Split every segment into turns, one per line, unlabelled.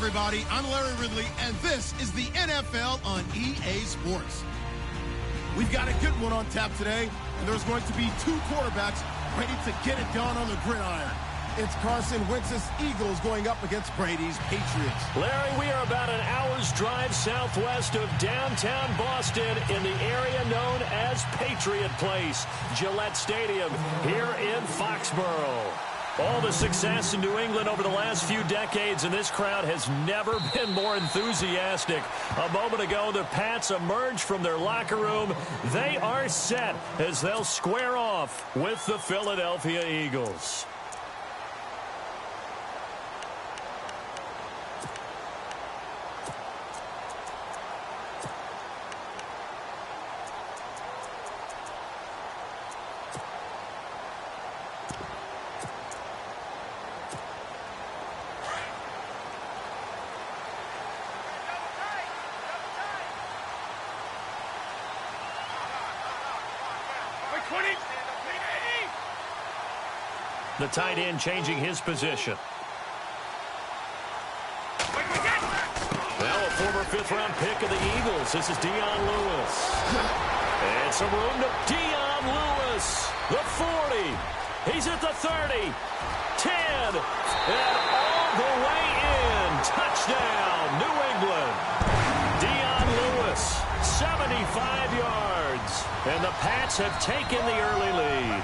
everybody. I'm Larry Ridley, and this is the NFL on EA Sports. We've got a good one on tap today, and there's going to be two quarterbacks ready to get it done on the gridiron. It's Carson Wentz's Eagles going up against Brady's Patriots.
Larry, we are about an hour's drive southwest of downtown Boston in the area known as Patriot Place, Gillette Stadium, here in Foxborough. All the success in New England over the last few decades, and this crowd has never been more enthusiastic. A moment ago, the Pats emerged from their locker room. They are set as they'll square off with the Philadelphia Eagles. The tight end changing his position. Now a former fifth-round pick of the Eagles. This is Dion Lewis. And some room to Dion Lewis. The 40. He's at the 30. 10. And all the way in. Touchdown, New England. Dion Lewis, 75 yards. And the Pats have taken the early lead.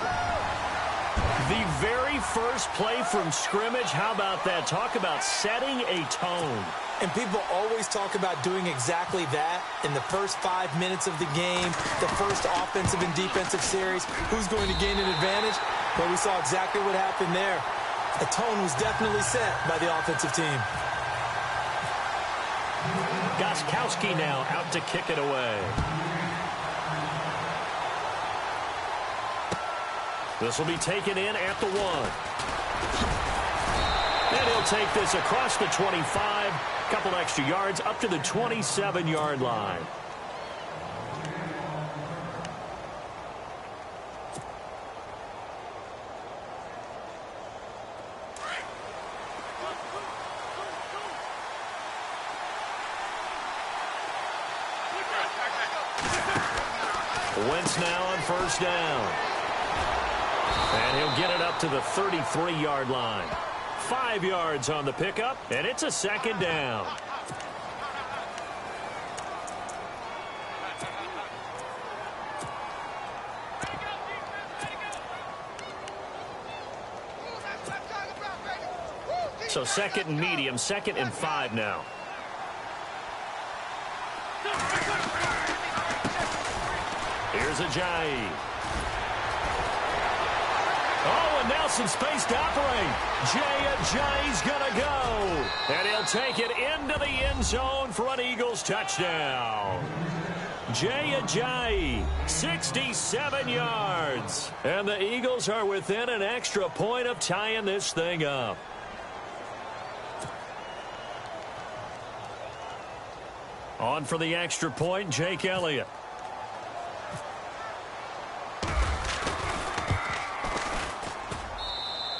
The very first play from scrimmage, how about that? Talk about setting a tone.
And people always talk about doing exactly that in the first 5 minutes of the game, the first offensive and defensive series. Who's going to gain an advantage? Well, we saw exactly what happened there. A tone was definitely set by the offensive team.
Gostkowski now out to kick it away. This will be taken in at the 1. And he'll take this across the 25. Couple extra yards up to the 27-yard line. Wentz now on first down. And he'll get it up to the 33-yard line. 5 yards on the pickup, and it's a second down. So second and medium, 2nd and 5 now. Here's Ajayi. Oh, and now some space to operate. Ajayi's going to go. And he'll take it into the end zone for an Eagles touchdown. Ajayi, 67 yards. And the Eagles are within an extra point of tying this thing up. On for the extra point, Jake Elliott.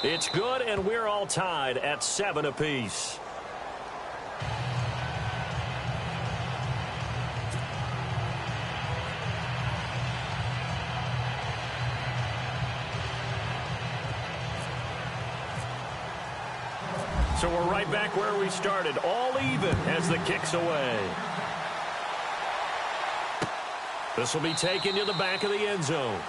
It's good, and we're all tied at 7 apiece. So we're right back where we started, all even as the kick's away. This will be taken to the back of the end zone.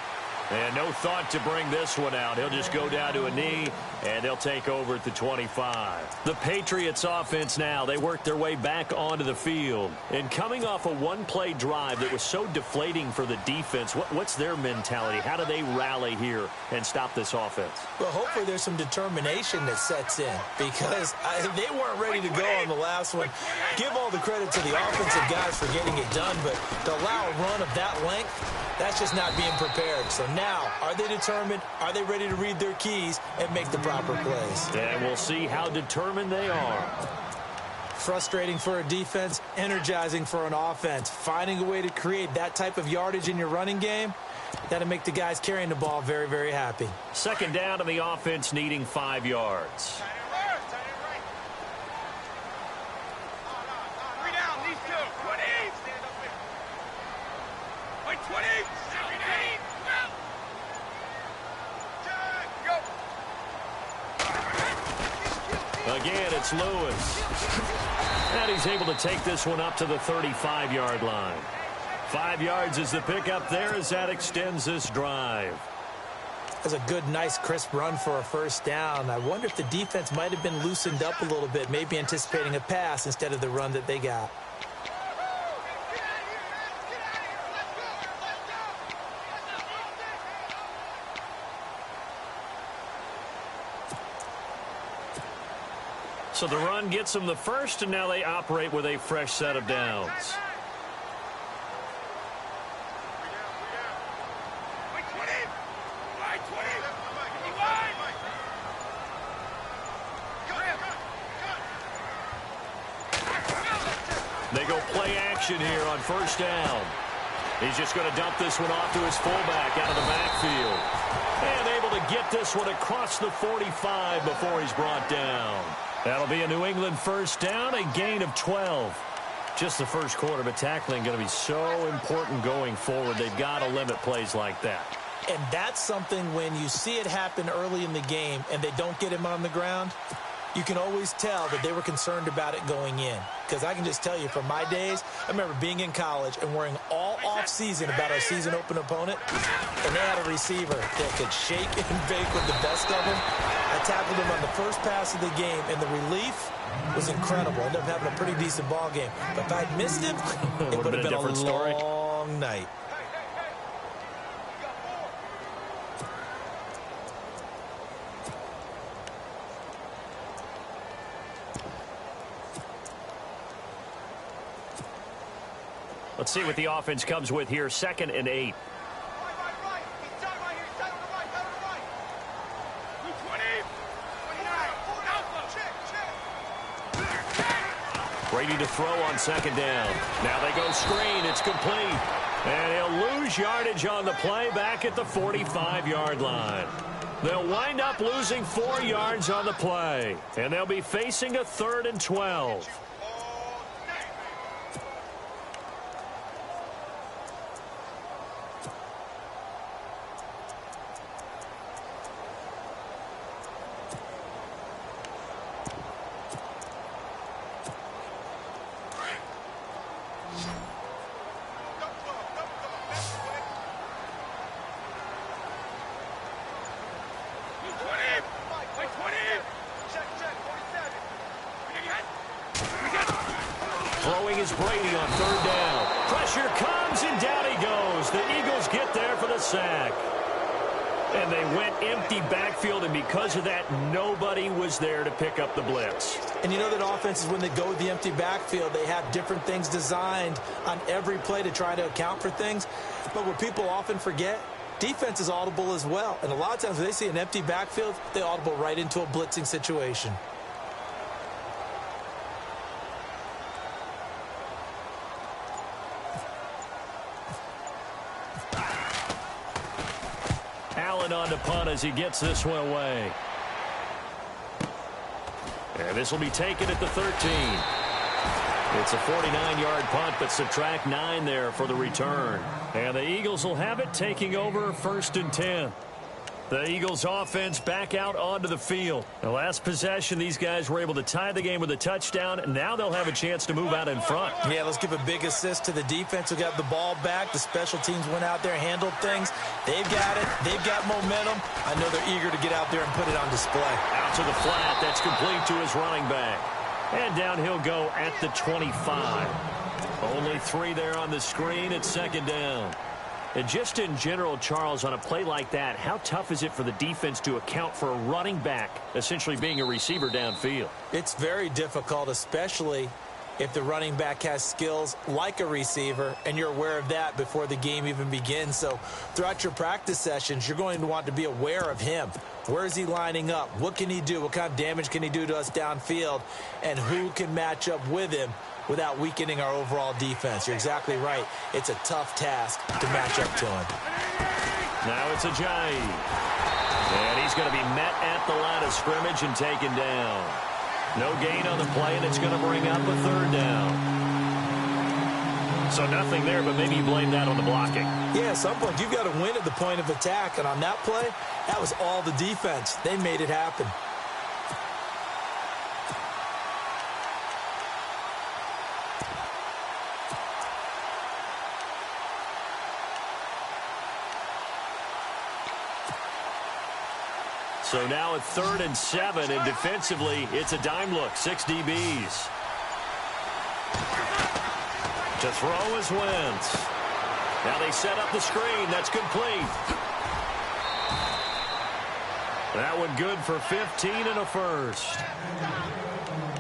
And no thought to bring this one out. He'll just go down to a knee, and they'll take over at the 25. The Patriots offense now, they work their way back onto the field. And coming off a one-play drive that was so deflating for the defense, what's their mentality? How do they rally here and stop this offense?
Well, hopefully there's some determination that sets in because they weren't ready to go on the last one. Give all the credit to the offensive guys for getting it done, but to allow a run of that length, that's just not being prepared. So now, are they determined? Are they ready to read their keys and make the proper plays?
And we'll see how determined they are.
Frustrating for a defense, energizing for an offense. Finding a way to create that type of yardage in your running game, that'll make the guys carrying the ball very, very happy.
Second down to the offense needing 5 yards. Again, it's Lewis. And he's able to take this one up to the 35-yard line. 5 yards is the pickup there as that extends this drive.
That's a good, nice, crisp run for a first down. I wonder if the defense might have been loosened up a little bit, maybe anticipating a pass instead of the run that they got.
So the run gets them the first, and now they operate with a fresh set of downs. They go play action here on first down. He's just going to dump this one off to his fullback out of the backfield. And able to get this one across the 45 before he's brought down. That'll be a New England first down, a gain of 12. Just the first quarter, but tackling going to be so important going forward. They've got to limit plays like that.
And that's something when you see it happen early in the game and they don't get him on the ground, you can always tell that they were concerned about it going in. Because I can just tell you from my days, I remember being in college and worrying all off-season about our season open opponent, and they had a receiver that could shake and bake with the best of them. I tackled him on the first pass of the game, and the relief was incredible. I ended up having a pretty decent ball game. But if I'd missed him, it would have been a long night.
Let's see what the offense comes with here. 2nd and 8. Ready to throw on 2nd down. Now they go screen. It's complete. And he'll lose yardage on the play back at the 45-yard line. They'll wind up losing 4 yards on the play. And they'll be facing a 3rd and 12. Throwing is Brady on 3rd down. Pressure comes, and down he goes. The Eagles get there for the sack. And they went empty backfield, and because of that, nobody was there to pick up the blitz.
And you know that offenses, when they go with the empty backfield, they have different things designed on every play to try to account for things. But what people often forget, defense is audible as well. And a lot of times when they see an empty backfield, they audible right into a blitzing situation.
Allen on the punt as he gets this one away. And this will be taken at the 13. It's a 49-yard punt, but subtract 9 there for the return. And the Eagles will have it, taking over 1st and 10. The Eagles offense back out onto the field. The last possession, these guys were able to tie the game with a touchdown, and now they'll have a chance to move out in front.
Yeah, let's give a big assist to the defense who got the ball back. The special teams went out there, handled things. They've got it. They've got momentum. I know they're eager to get out there and put it on display.
Out to the flat. That's complete to his running back. And down he'll go at the 25. Only 3 there on the screen. It's 2nd down. And just in general, Charles, on a play like that, how tough is it for the defense to account for a running back essentially being a receiver downfield?
It's very difficult, especially if the running back has skills like a receiver, and you're aware of that before the game even begins. So throughout your practice sessions, you're going to want to be aware of him. Where is he lining up? What can he do? What kind of damage can he do to us downfield? And who can match up with him without weakening our overall defense? You're exactly right. It's a tough task to match up to him.
Now it's Ajayi. And he's going to be met at the line of scrimmage and taken down. No gain on the play, and it's going to bring up a 3rd down. So nothing there, but maybe you blame that on the blocking.
Yeah, at some point, you've got to win at the point of attack. And on that play, that was all the defense. They made it happen.
So now it's 3rd and 7, and defensively, it's a dime look. 6 DBs. To throw is Wentz. Now they set up the screen. That's complete. That one good for 15 and a first.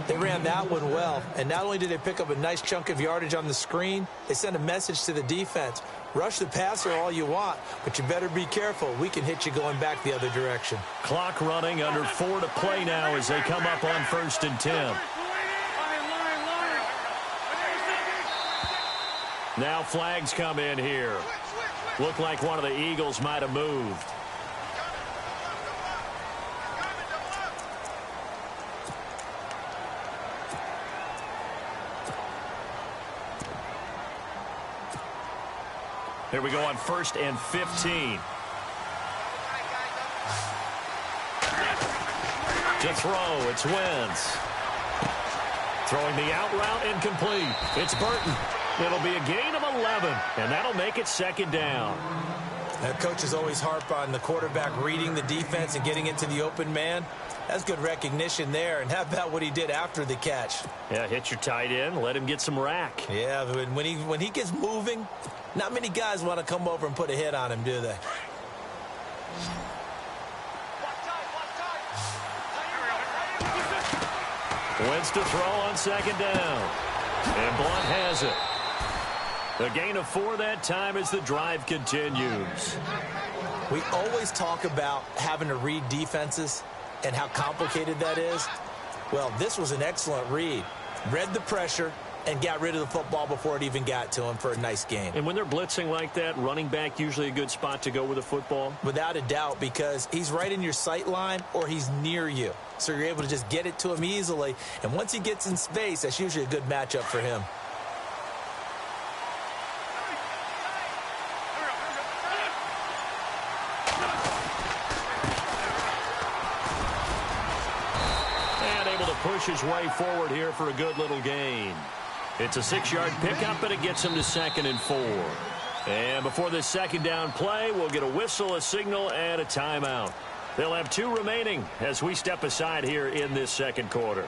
They ran that one well, and not only did they pick up a nice chunk of yardage on the screen, they sent a message to the defense. Rush the passer all you want, but you better be careful. We can hit you going back the other direction.
Clock running, under 4 to play now as they come up on 1st and 10. Now flags come in here. Looked like one of the Eagles might have moved. Here we go on 1st and 15. To throw, it's Wentz. Throwing the out route incomplete. It's Burton. It'll be a gain of 11, and that'll make it 2nd down.
That coach is always harp on the quarterback reading the defense and getting into the open man. That's good recognition there. And how about what he did after the catch?
Yeah, hit your tight end, let him get some rack.
Yeah, when he gets moving, not many guys want to come over and put a hit on him, do they?
Wentz to throw on 2nd down. And Blunt has it. A gain of 4 that time as the drive continues.
We always talk about having to read defenses and how complicated that is. Well, this was an excellent read. Read the pressure and got rid of the football before it even got to him for a nice game.
And when they're blitzing like that, running back usually a good spot to go with the football?
Without a doubt, because he's right in your sight line or he's near you. So you're able to just get it to him easily. And once he gets in space, that's usually a good matchup for him.
And able to push his way forward here for a good little gain. It's a 6-yard pickup, and it gets him to 2nd and 4. And before this 2nd down play, we'll get a whistle, a signal, and a timeout. They'll have 2 remaining as we step aside here in this 2nd quarter.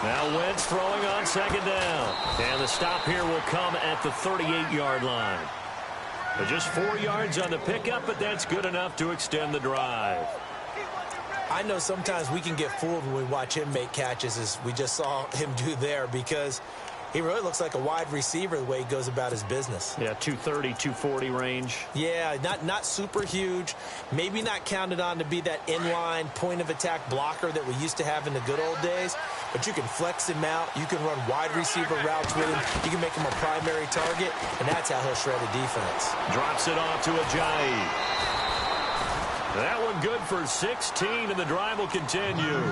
Now Wentz throwing on 2nd down. And the stop here will come at the 38-yard line. But just 4 yards on the pickup, but that's good enough to extend the drive.
I know sometimes we can get fooled when we watch him make catches, as we just saw him do there, because he really looks like a wide receiver the way he goes about his business.
Yeah, 230, 240 range.
Yeah, not super huge. Maybe not counted on to be that inline point-of-attack blocker that we used to have in the good old days. But you can flex him out. You can run wide receiver routes with him. You can make him a primary target, and that's how he'll shred a defense.
Drops it off to Ajayi. That one good for 16, and the drive will continue.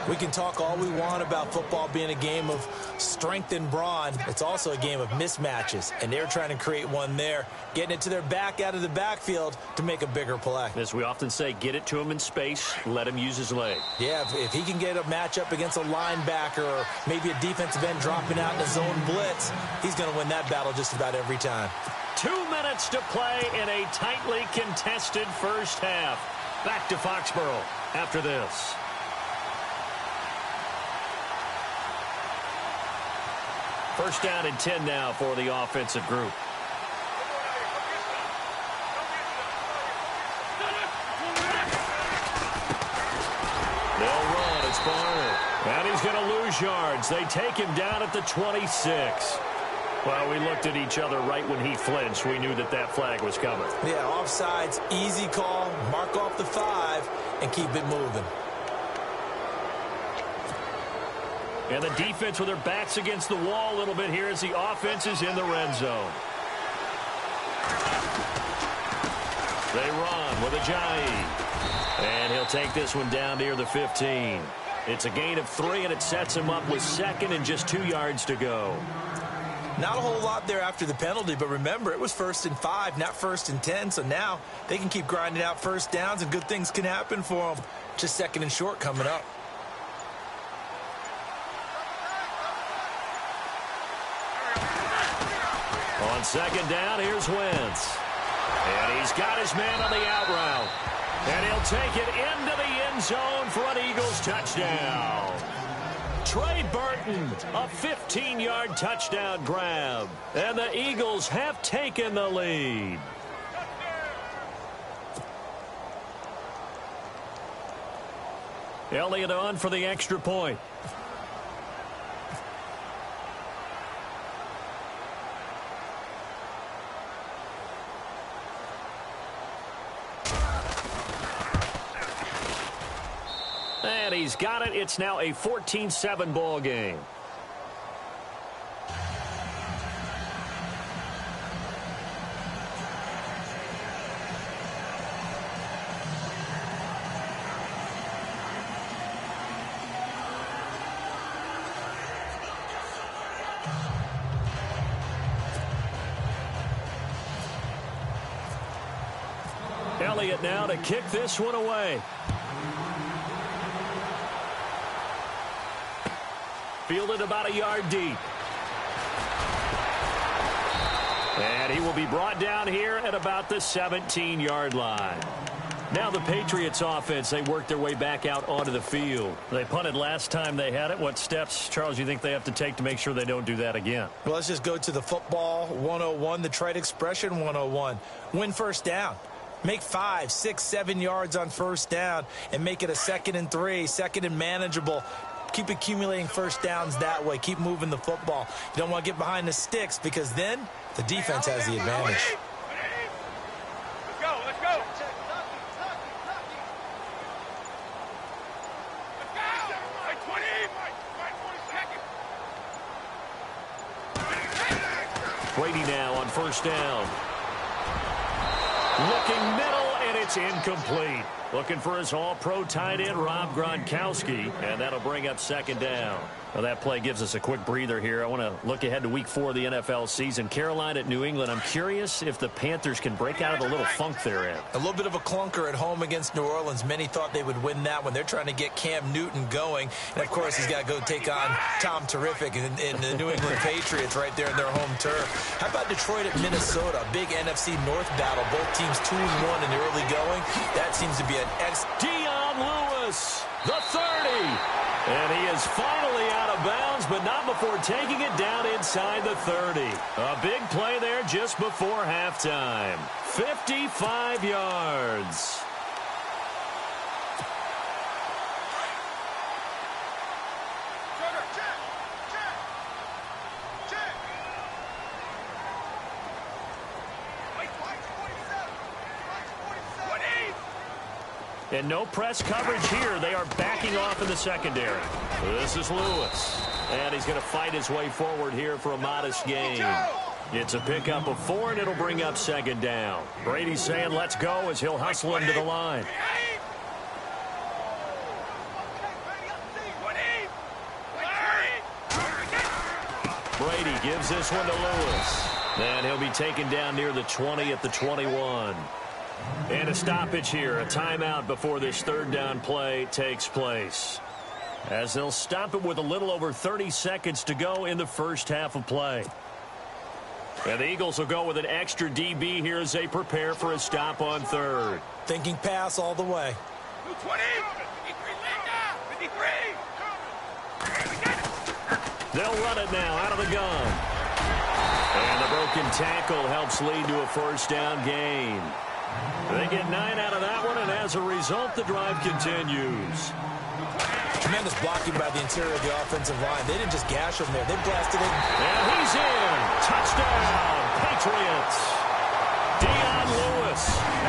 We can talk all we want about football being a game of strength and brawn. It's also a game of mismatches, and they're trying to create one there, getting it to their back out of the backfield to make a bigger play.
As we often say, get it to him in space, let him use his leg.
Yeah, if he can get a matchup against a linebacker or maybe a defensive end dropping out in a zone blitz, he's going to win that battle just about every time.
2 minutes to play in a tightly contested first half. Back to Foxborough after this. First down and 10 now for the offensive group. They'll run. It's Barnett. And he's going to lose yards. They take him down at the 26. Well, we looked at each other right when he flinched. We knew that that flag was coming.
Yeah, offsides, easy call. Mark off the 5 and keep it moving.
And the defense with their backs against the wall a little bit here as the offense is in the red zone. They run with Ajayi. And he'll take this one down near the 15. It's a gain of 3, and it sets him up with 2nd and just 2 yards to go.
Not a whole lot there after the penalty, but remember, it was 1st and 5, not 1st and 10, so now they can keep grinding out first downs, and good things can happen for them. Just 2nd and short coming up.
On 2nd down, here's Wentz. And he's got his man on the out route. And he'll take it into the end zone for an Eagles touchdown. Trey Burton, a 15-yard touchdown grab. And the Eagles have taken the lead. Elliott on for the extra point. And he's got it. It's now a 14-7 ball game. Elliott now to kick this one away. Fielded about a yard deep. And he will be brought down here at about the 17-yard line. Now the Patriots offense, they work their way back out onto the field. They punted last time they had it. What steps, Charles, do you think they have to take to make sure they don't do that again?
Well, let's just go to the football 101, the trade expression 101. Win first down. Make 5, 6, 7 yards on first down and make it a 2nd and 3, 2nd and manageable. Keep accumulating first downs that way. Keep moving the football. You don't want to get behind the sticks because then the defense has the advantage.
Let's go, let's go.
Brady now on first down. Looking middle, and it's incomplete. Looking for his all-pro tight end, Rob Gronkowski, and that'll bring up 2nd down. Well, that play gives us a quick breather here. I want to look ahead to Week 4 of the NFL season. Carolina at New England. I'm curious if the Panthers can break out of the little funk they're in.
A little bit of a clunker at home against New Orleans. Many thought they would win that one. They're trying to get Cam Newton going. And, of course, he's got to go take on Tom Terrific in the New England Patriots right there in their home turf. How about Detroit at Minnesota? Big NFC North battle. Both teams 2-1 in the early going. That seems to be an
Dion Lewis, the 30. And he is finally out of bounds, but not before taking it down inside the 30. A big play there just before halftime. 55 yards. And no press coverage here. They are backing off in the secondary. This is Lewis. And he's going to fight his way forward here for a modest gain. It's a pickup of 4, and it'll bring up 2nd down. Brady's saying let's go as he'll hustle him to the line. Brady gives this one to Lewis. And he'll be taken down near the 20 at the 21. And a stoppage here, a timeout before this 3rd down play takes place. As they'll stop it with a little over 30 seconds to go in the first half of play. And the Eagles will go with an extra DB here as they prepare for a stop on 3rd.
Thinking pass all the way.
20, 53.
They'll run it now out of the gun. And the broken tackle helps lead to a first down gain. They get 9 out of that one, and as a result, the drive continues.
Tremendous blocking by the interior of the offensive line. They didn't just gash him there. They blasted it.
And he's in. Touchdown, Patriots. Dion Lewis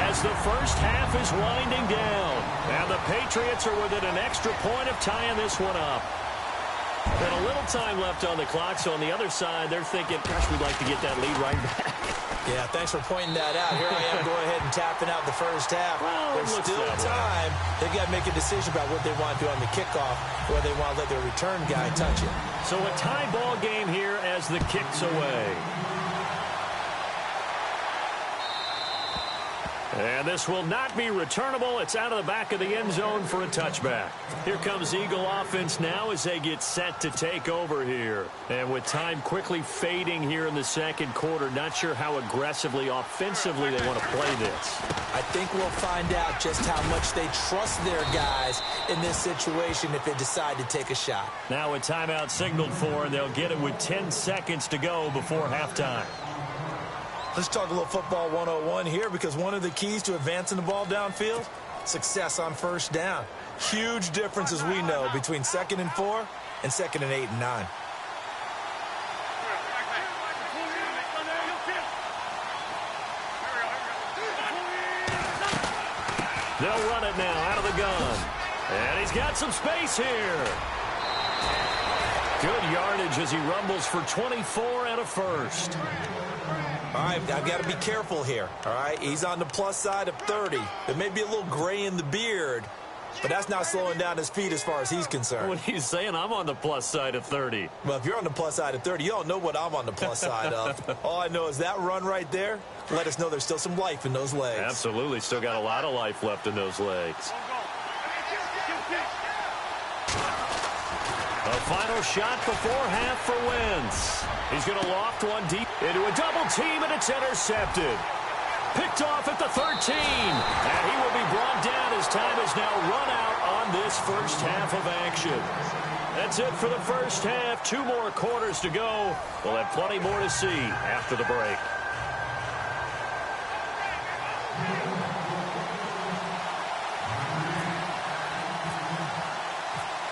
as the first half is winding down. And the Patriots are within an extra point of tying this one up. And a little time left on the clock, so on the other side, they're thinking, gosh, we'd like to get that lead right back.
Yeah, thanks for pointing that out. Here I am going ahead and tapping out the first half.
Well,
there's still time. They've got to make a decision about what they want to do on the kickoff, or they want to let their return guy touch it.
So a tie ball game here as the kick's away. And this will not be returnable. It's out of the back of the end zone for a touchback. Here comes Eagle offense now as they get set to take over here. And with time quickly fading here in the second quarter, not sure how aggressively, offensively they want to play this.
I think we'll find out just how much they trust their guys in this situation if they decide to take a shot.
Now a timeout signaled for, and they'll get it with 10 seconds to go before halftime.
Let's talk a little football 101 here, because one of the keys to advancing the ball downfield, success on first down. Huge difference, as we know, between 2nd and 4 and 2nd and 8 and 9.
They'll run it now out of the gun. And he's got some space here. Good yardage as he rumbles for 24 and a first.
All right, I've got to be careful here, all right? He's on the plus side of 30. There may be a little gray in the beard, but that's not slowing down his feet as far as he's concerned.
What he's saying, I'm on the plus side of 30.
Well, if you're on the plus side of 30, you don't know what I'm on the plus side of. All I know is that run right there let us know there's still some life in those legs.
Absolutely, still got a lot of life left in those legs. A final shot before half for Wentz. He's going to loft one deep into a double team, and it's intercepted. Picked off at the 13. And he will be brought down as time is now run out on this first half of action. That's it for the first half. 2 more quarters to go. We'll have plenty more to see after the break.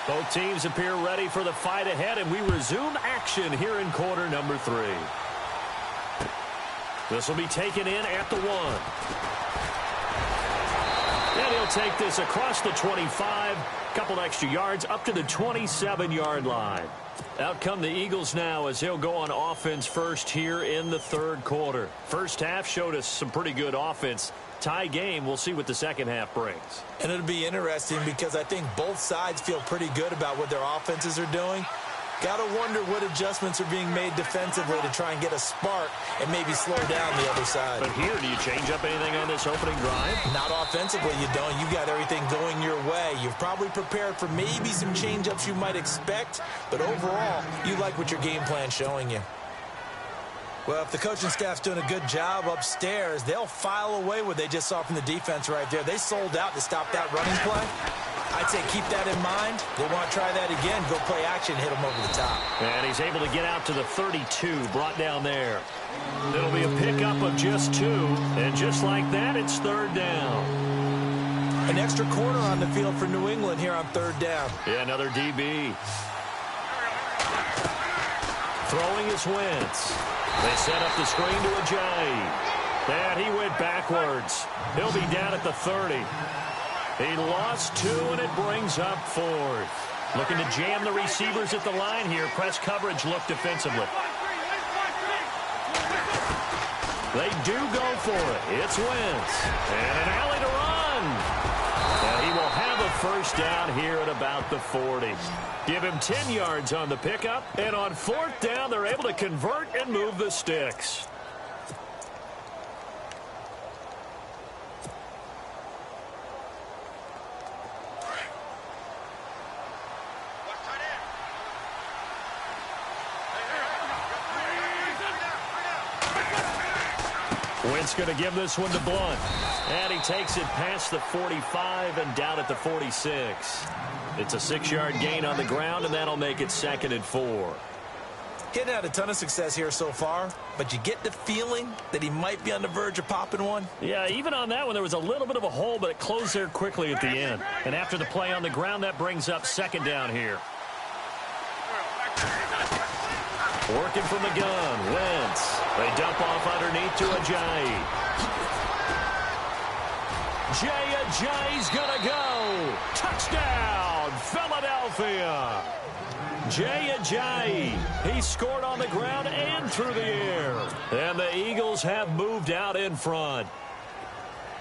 Both teams appear ready for the fight ahead, and we resume action here in quarter number 3. This will be taken in at the 1. And he'll take this across the 25, couple extra yards up to the 27-yard line. Out come the Eagles now as they'll go on offense first here in the third quarter. First half showed us some pretty good offense. Tie game, we'll see what the second half brings.
And it'll be interesting because I think both sides feel pretty good about what their offenses are doing. Got to wonder what adjustments are being made defensively to try and get a spark and maybe slow down the other side.
But here, do you change up anything on this opening drive?
Not offensively, you don't. You got everything going your way. You've probably prepared for maybe some change-ups you might expect, but overall, you like what your game plan's showing you. Well, if the coaching staff's doing a good job upstairs, they'll file away what they just saw from the defense right there. They sold out to stop that running play. I'd say keep that in mind. They want to try that again. Go play action, hit them over the top.
And he's able to get out to the 32, brought down there. It'll be a pickup of just 2, and just like that, it's third down.
An extra corner on the field for New England here on third down.
Yeah, another DB. Throwing is Wentz. They set up the screen to Ajayi. And he went backwards. He'll be down at the 30. He lost 2, and it brings up 4th. Looking to jam the receivers at the line here. Press coverage look defensively. They do go for it. It's Wentz. And an alley to run. And he will have a first down here at about the 40. Give him 10 yards on the pickup. And on 4th down, they're able to convert and move the sticks. Wentz going to give this one to Blunt. And he takes it past the 45 and down at the 46. It's a 6-yard gain on the ground, and that'll make it 2nd and 4.
He hadn't had a ton of success here so far, but you get the feeling that he might be on the verge of popping one.
Yeah, even on that one, there was a little bit of a hole, but it closed there quickly at the end. And after the play on the ground, that brings up second down here. Working from the gun, Wentz. They dump off underneath to Ajayi. Ajayi's gonna go. Touchdown, Philadelphia. Ajayi. He scored on the ground and through the air. And the Eagles have moved out in front.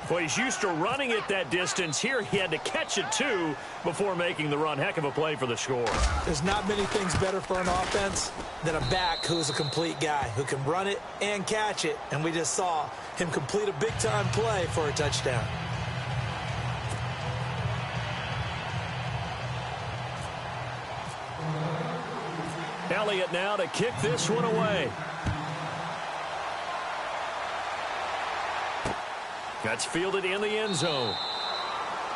Well, he's used to running it that distance. Here he had to catch it, too, before making the run. Heck of a play for the score.
There's not many things better for an offense than a back who's a complete guy, who can run it and catch it. And we just saw him complete a big-time play for a touchdown.
Elliott now to kick this one away. That's fielded in the end zone.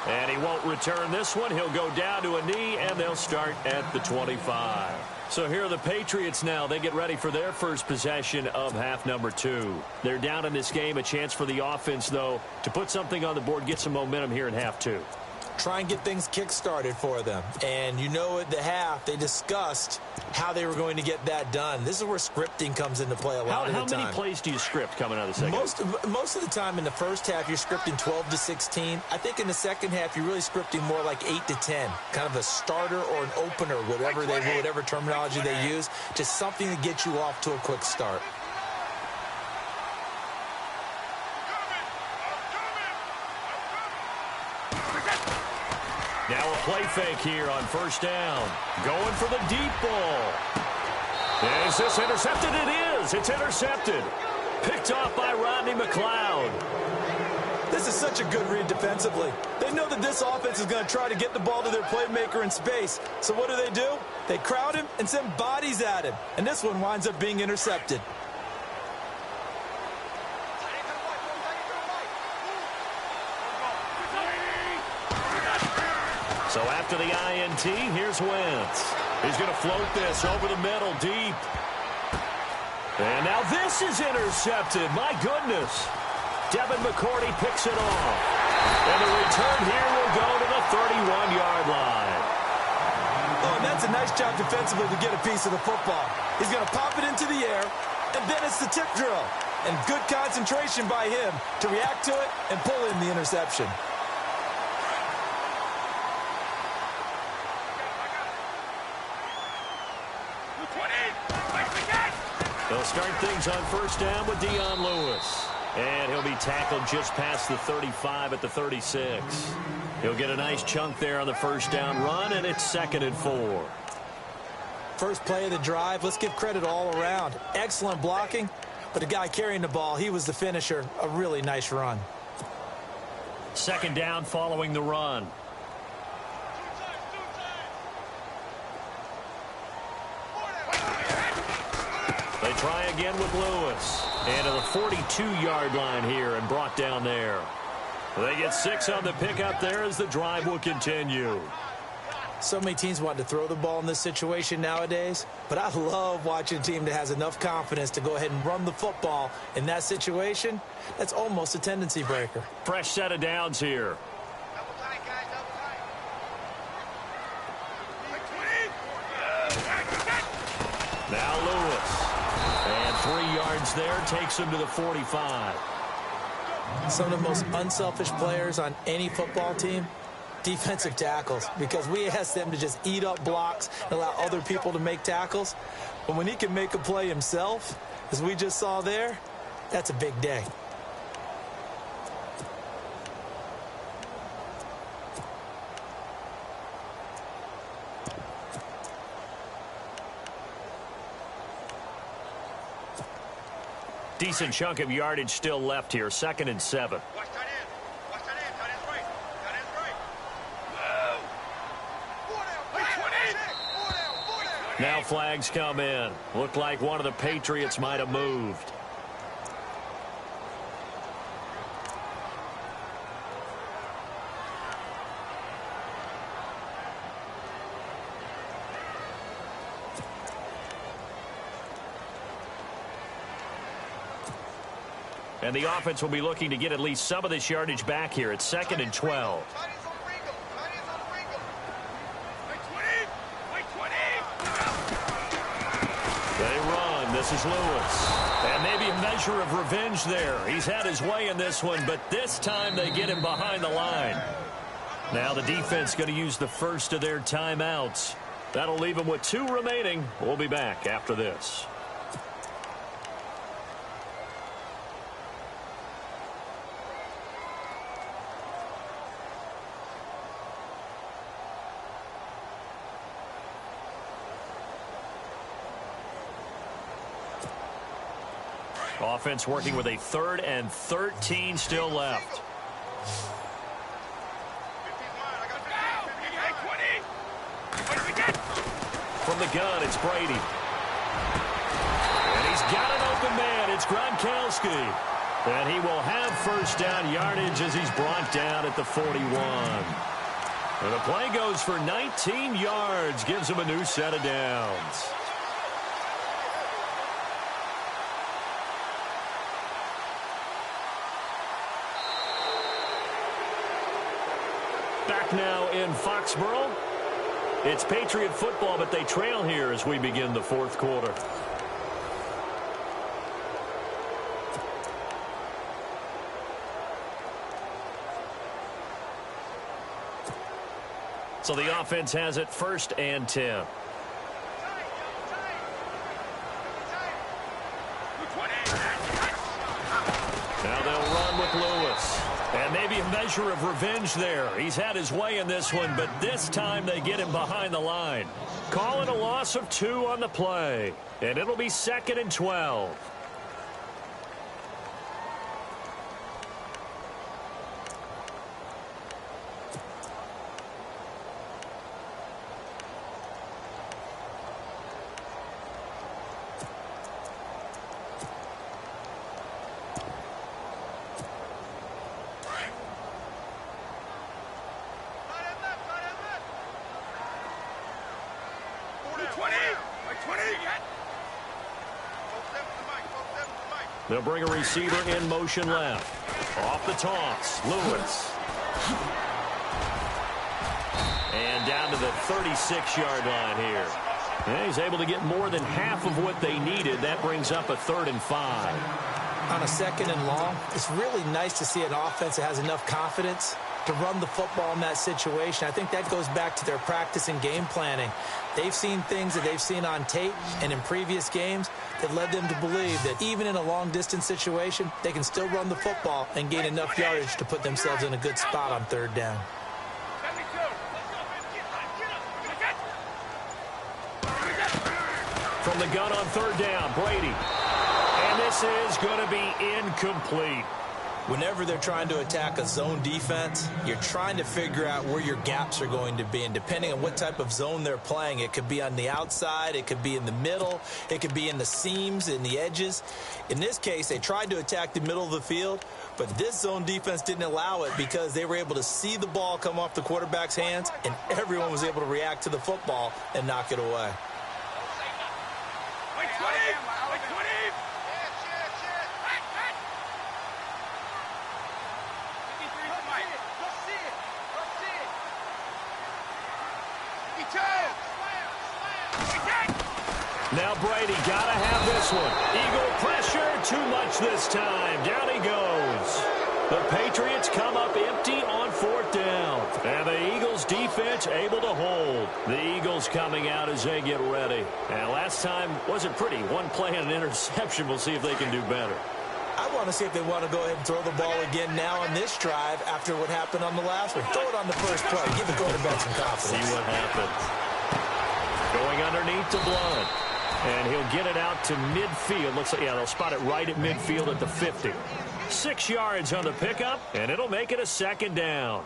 And he won't return this one. He'll go down to a knee, and they'll start at the 25. So here are the Patriots now. They get ready for their first possession of half number 2. They're down in this game. A chance for the offense, though, to put something on the board, get some momentum here in half 2.
Try and get things kick-started for them. And you know at the half, they discussed how they were going to get that done. This is where scripting comes into play a lot of the time.
How many plays do you script coming out of the second?
Most of the time in the first half, you're scripting 12 to 16. I think in the second half, you're really scripting more like 8 to 10. Kind of a starter or an opener, whatever terminology they use. Just something to get you off to a quick start.
Now a play fake here on first down. Going for the deep ball. Is this intercepted? It is. It's intercepted. Picked off by Rodney McLeod.
This is such a good read defensively. They know that this offense is going to try to get the ball to their playmaker in space. So what do? They crowd him and send bodies at him. And this one winds up being intercepted.
So after the INT, here's Wentz. He's going to float this over the middle deep. And now this is intercepted. My goodness. Devin McCourty picks it off. And the return here will go to the 31-yard line.
Oh, and that's a nice job defensively to get a piece of the football. He's going to pop it into the air, and then it's the tip drill. And good concentration by him to react to it and pull in the interception.
They'll start things on first down with Dion Lewis. And he'll be tackled just past the 35 at the 36. He'll get a nice chunk there on the first down run, and it's 2nd and 4.
First play of the drive, let's give credit all around. Excellent blocking, but the guy carrying the ball, he was the finisher. A really nice run.
Second down following the run. They try again with Lewis. And to the 42-yard line here and brought down there. They get 6 on the pickup there as the drive will continue.
So many teams want to throw the ball in this situation nowadays, but I love watching a team that has enough confidence to go ahead and run the football in that situation. That's almost a tendency breaker.
Fresh set of downs here.
Double tight, guys, double tight.
Now Lewis. And 3 yards there takes him to the 45.
Some of the most unselfish players on any football team, defensive tackles, because we ask them to just eat up blocks and allow other people to make tackles. But when he can make a play himself, as we just saw there, that's a big day.
Decent chunk of yardage still left here. 2nd and 7.
Watch that in. Watch that in. That is right. That is right. Move.
Now flags come in. Looked like one of the Patriots might have moved. And the offense will be looking to get at least some of this yardage back here. It's 2nd and 12. They run. This is Lewis. And maybe a measure of revenge there. He's had his way in this one, but this time they get him behind the line. Now the defense going to use the first of their timeouts. That'll leave them with 2 remaining. We'll be back after this. Offense working with a 3rd and 13 still left. From the gun, it's Brady. And he's got an open man. It's Gronkowski. And he will have first down yardage as he's brought down at the 41. And the play goes for 19 yards. Gives him a new set of downs. Back now in Foxborough. It's Patriot football, but they trail here as we begin the 4th quarter. So the offense has it 1st and 10. Now they'll run with Lewis. And maybe a measure of revenge there. He's had his way in this one, but this time they get him behind the line. Call it a loss of 2 on the play. And it'll be 2nd and 12. They'll bring a receiver in motion left. Off the toss, Lewis. And down to the 36-yard line here. And he's able to get more than half of what they needed. That brings up a 3rd and 5.
On a 2nd and long, it's really nice to see an offense that has enough confidence to run the football in that situation. I think that goes back to their practice and game planning. They've seen things that they've seen on tape and in previous games that led them to believe that even in a long-distance situation, they can still run the football and gain enough yardage to put themselves in a good spot on 3rd down.
From the gun on 3rd down, Brady. And this is going to be incomplete.
Whenever they're trying to attack a zone defense, you're trying to figure out where your gaps are going to be. And depending on what type of zone they're playing, it could be on the outside, it could be in the middle, it could be in the seams, in the edges. In this case, they tried to attack the middle of the field, but this zone defense didn't allow it because they were able to see the ball come off the quarterback's hands, and everyone was able to react to the football and knock it away.
Now Brady got to have this one. Eagle pressure, too much this time. Down he goes. The Patriots come up empty on 4th down. And the Eagles defense able to hold. The Eagles coming out as they get ready. And last time wasn't pretty. One play and an interception. We'll see if they can do better.
I want to see if they want to go ahead and throw the ball again now on this drive after what happened on the last one. Throw it on the first play. Give the quarterback some confidence.
See what happens. Going underneath to Blood. And he'll get it out to midfield. Looks like, yeah, they'll spot it right at midfield at the 50. 6 yards on the pickup, and it'll make it a 2nd down.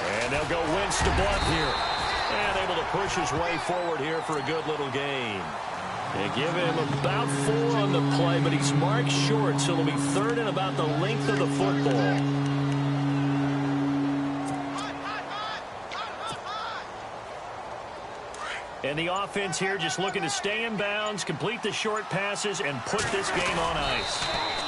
And they'll go Wentz to Blunt here. And able to push his way forward here for a good little gain. They give him about 4 on the play, but he's marked short, so it'll be 3rd and about the length of the football. And the offense here just looking to stay in bounds, complete the short passes, and put this game on ice.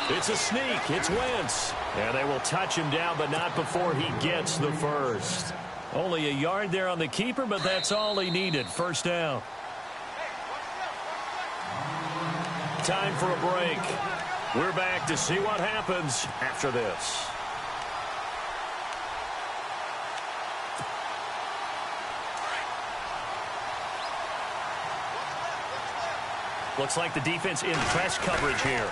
It's a sneak. It's Wentz. And they will touch him down, but not before he gets the first. Only a yard there on the keeper, but that's all he needed. First down. Time for a break. We're back to see what happens after this. Looks like the defense in press coverage here.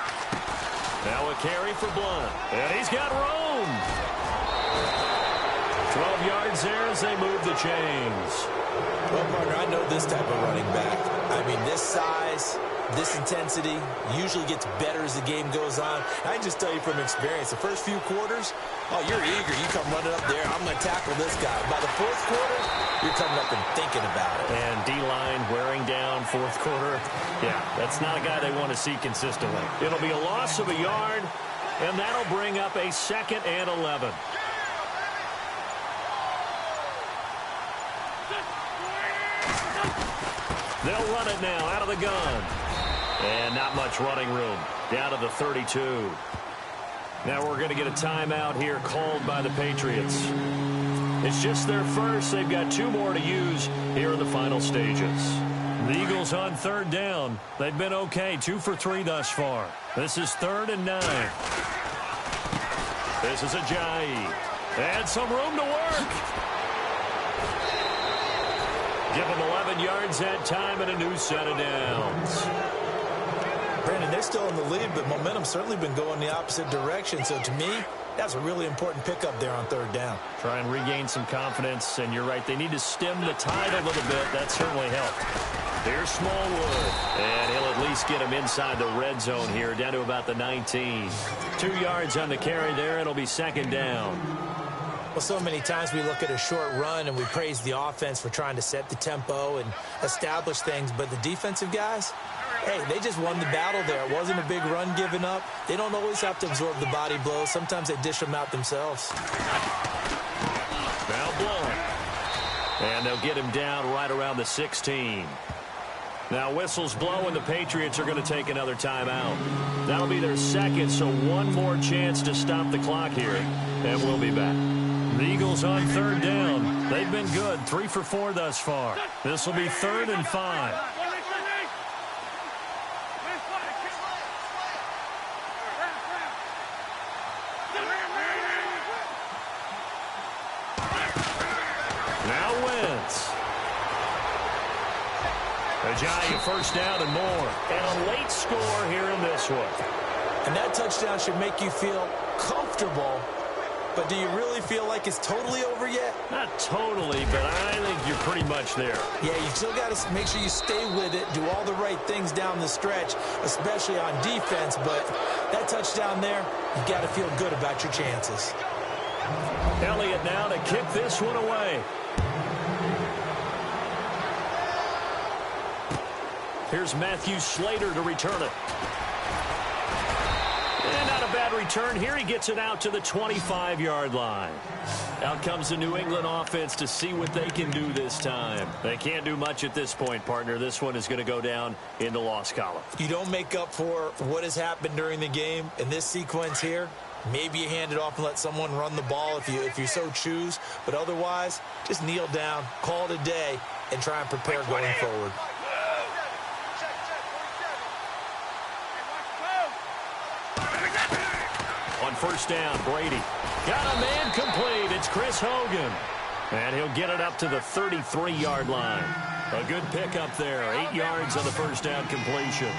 Now a carry for Blunt. And he's got room. 12 yards there as they move the chains.
Well, partner, I know this type of running back. I mean, this size, this intensity usually gets better as the game goes on. I can just tell you from experience, the first few quarters, oh, you're eager. You come running up there. I'm going to tackle this guy. By the fourth quarter, you're coming up and thinking about it.
And D-line wearing down fourth quarter. Yeah, that's not a guy they want to see consistently. It'll be a loss of a yard, and that'll bring up a 2nd and 11. They'll run it now out of the gun. And not much running room. Down to the 32. Now we're going to get a timeout here called by the Patriots. It's just their first. They've got 2 more to use here in the final stages. The Eagles on 3rd down. They've been okay. 2 for 3 thus far. This is 3rd and 9. This is Ajayi. And some room to work. Give them 11 yards that time and a new set of downs.
Brandon, they're still in the lead, but momentum's certainly been going the opposite direction. So to me, that's a really important pickup there on 3rd down.
Try and regain some confidence, and you're right. They need to stem the tide a little bit. That certainly helped. Here's Smallwood, and he'll at least get him inside the red zone here, down to about the 19. 2 yards on the carry there. It'll be 2nd down.
Well, so many times we look at a short run and we praise the offense for trying to set the tempo and establish things, but the defensive guys, hey, they just won the battle there. It wasn't a big run given up. They don't always have to absorb the body blows. Sometimes they dish them out themselves.
Now Blunt. And they'll get him down right around the 16. Now whistles blow and the Patriots are going to take another timeout. That'll be their 2nd, so 1 more chance to stop the clock here, and we'll be back. The Eagles on 3rd down. They've been good, 3 for 4 thus far. This will be 3rd and 5. Now Wentz. Ajayi, 1st down and more. And a late score here in this one.
And that touchdown should make you feel comfortable. But do you really feel like it's totally over yet?
Not totally, but I think you're pretty much there.
Yeah, you still got to make sure you stay with it, do all the right things down the stretch, especially on defense. But that touchdown there, you've got to feel good about your chances.
Elliott now to kick this one away. Here's Matthew Slater to return it. And not a bad return here. He gets it out to the 25-yard line. Out comes the New England offense to see what they can do this time. They can't do much at this point, partner. This one is going to go down in the loss column.
You don't make up for what has happened during the game in this sequence here. Maybe you hand it off and let someone run the ball if you so choose. But otherwise, just kneel down, call it a day, and try and prepare going forward.
On 1st down, Brady. Got a man complete. It's Chris Hogan. And he'll get it up to the 33-yard line. A good pickup there. 8 yards on the 1st down completion.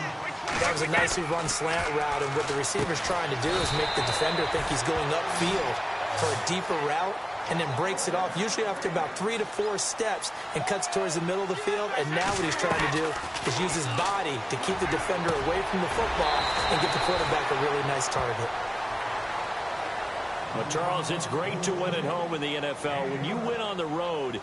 That was a nicely run slant route, and what the receiver's trying to do is make the defender think he's going upfield for a deeper route and then breaks it off, usually after about 3 to 4 steps, and cuts towards the middle of the field. And now what he's trying to do is use his body to keep the defender away from the football and get the quarterback a really nice target.
Well, Charles, it's great to win at home in the NFL. When you win on the road,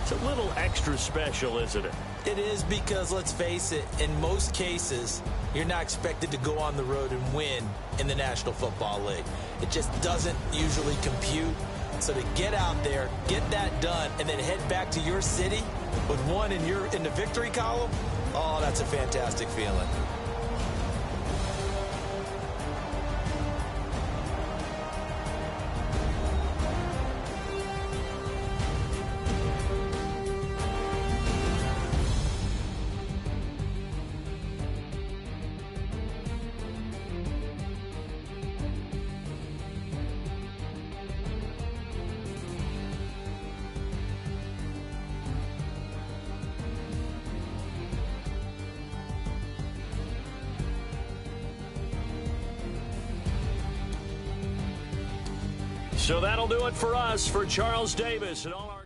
It's a little extra special, isn't it?
It is, because let's face it, in most cases, you're not expected to go on the road and win in the National Football League. It just doesn't usually compute. So to get out there, get that done, and then head back to your city with one in the victory column, oh, that's a fantastic feeling.
So that'll do it for us. For Charles Davis and all our